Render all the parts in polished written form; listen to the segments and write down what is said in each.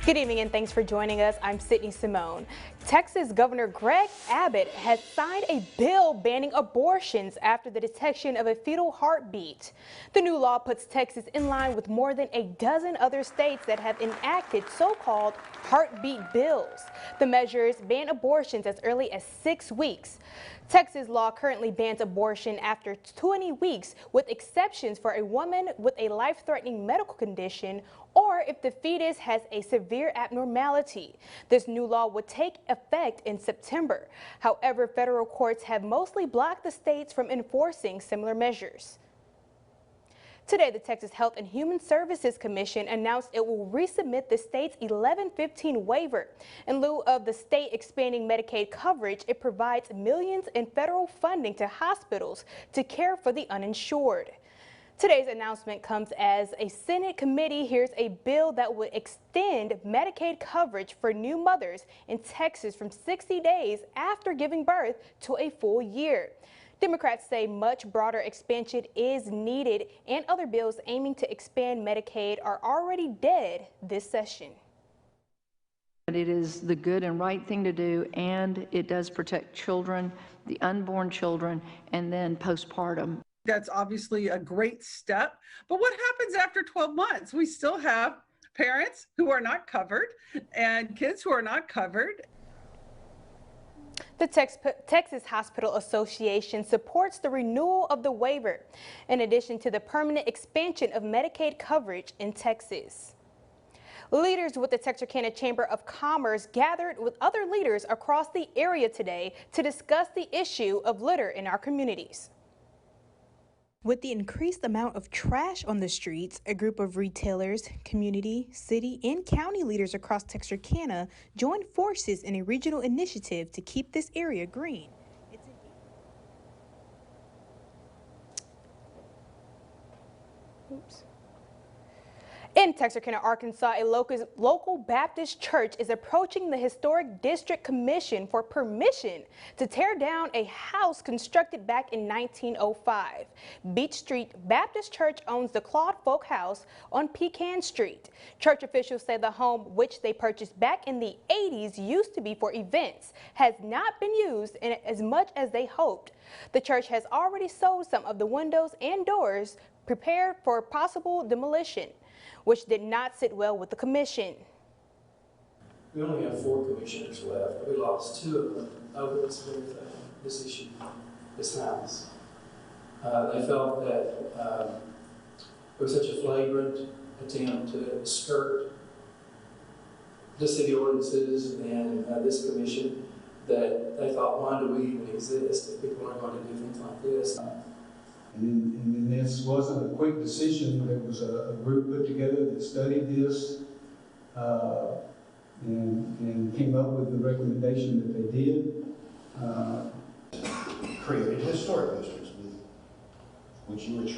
Good evening and thanks for joining us. I'm Sydney Simone. Texas Governor Greg Abbott has signed a bill banning abortions after the detection of a fetal heartbeat. The new law puts Texas in line with more than a dozen other states that have enacted so-called heartbeat bills. The measures ban abortions as early as 6 weeks. Texas law currently bans abortion after 20 weeks, with exceptions for a woman with a life-threatening medical condition or if the fetus has a severe abnormality. This new law would take effect in September. However, federal courts have mostly blocked the states from enforcing similar measures. Today, the Texas Health and Human Services Commission announced it will resubmit the state's 1115 waiver. In lieu of the state expanding Medicaid coverage, it provides millions in federal funding to hospitals to care for the uninsured. Today's announcement comes as a Senate committee hears a bill that would extend Medicaid coverage for new mothers in Texas from 60 days after giving birth to a full year. Democrats say much broader expansion is needed, and other bills aiming to expand Medicaid are already dead this session. But it is the good and right thing to do, and it does protect children, the unborn children, and then postpartum. That's obviously a great step, but what happens after 12 months? We still have parents who are not covered and kids who are not covered. The Texas Hospital Association supports the renewal of the waiver, in addition to the permanent expansion of Medicaid coverage in Texas. Leaders with the Texarkana Chamber of Commerce gathered with other leaders across the area today to discuss the issue of litter in our communities. With the increased amount of trash on the streets, a group of retailers, community, city, and county leaders across Texarkana joined forces in a regional initiative to keep this area green. In Texarkana, Arkansas, a local Baptist church is approaching the Historic District Commission for permission to tear down a house constructed back in 1905. Beach Street Baptist Church owns the Claude Folk House on Pecan Street. Church officials say the home, which they purchased back in the 80s, used to be for events, has not been used in as much as they hoped. The church has already sold some of the windows and doors, prepared for possible demolition, which did not sit well with the commission. We only have 4 commissioners left. We lost 2 of them over this very thing, this issue, this house. They felt that it was such a flagrant attempt to skirt the city ordinances and this commission that they thought, why do we even exist if people aren't going to do things like this? And this wasn't a quick decision. There was a group put together that studied this and came up with the recommendation that they did. Created historic districts, which you were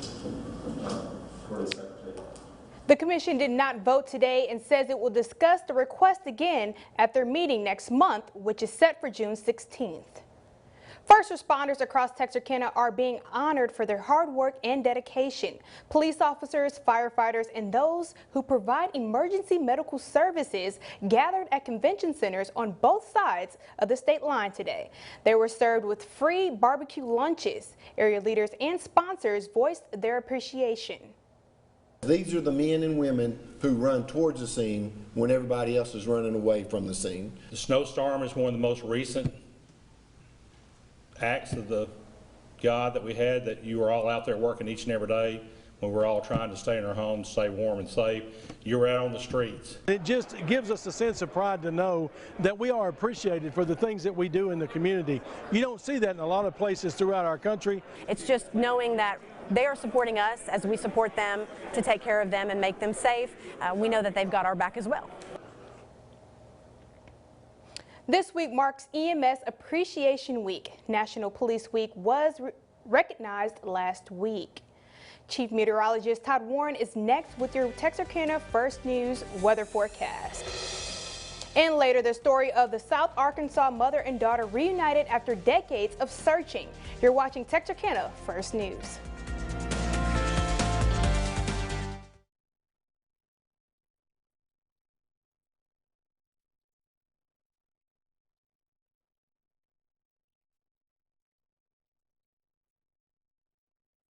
Secretary. The commission did not vote today and says it will discuss the request again at their meeting next month, which is set for June 16th. First responders across Texarkana are being honored for their hard work and dedication. Police officers, firefighters, and those who provide emergency medical services gathered at convention centers on both sides of the state line today. They were served with free barbecue lunches. Area leaders and sponsors voiced their appreciation. These are the men and women who run towards the scene when everybody else is running away from the scene. The snowstorm is one of the most recent acts of the God that we had, that you were all out there working each and every day when we're all trying to stay in our homes, stay warm and safe. You were out on the streets. It just gives us a sense of pride to know that we are appreciated for the things that we do in the community. You don't see that in a lot of places throughout our country. It's just knowing that they are supporting us as we support them to take care of them and make them safe. We know that they've got our back as well. This week marks EMS Appreciation Week. National Police Week was recognized last week. Chief Meteorologist Todd Warren is next with your Texarkana First News weather forecast. And later, the story of the South Arkansas mother and daughter reunited after decades of searching. You're watching Texarkana First News.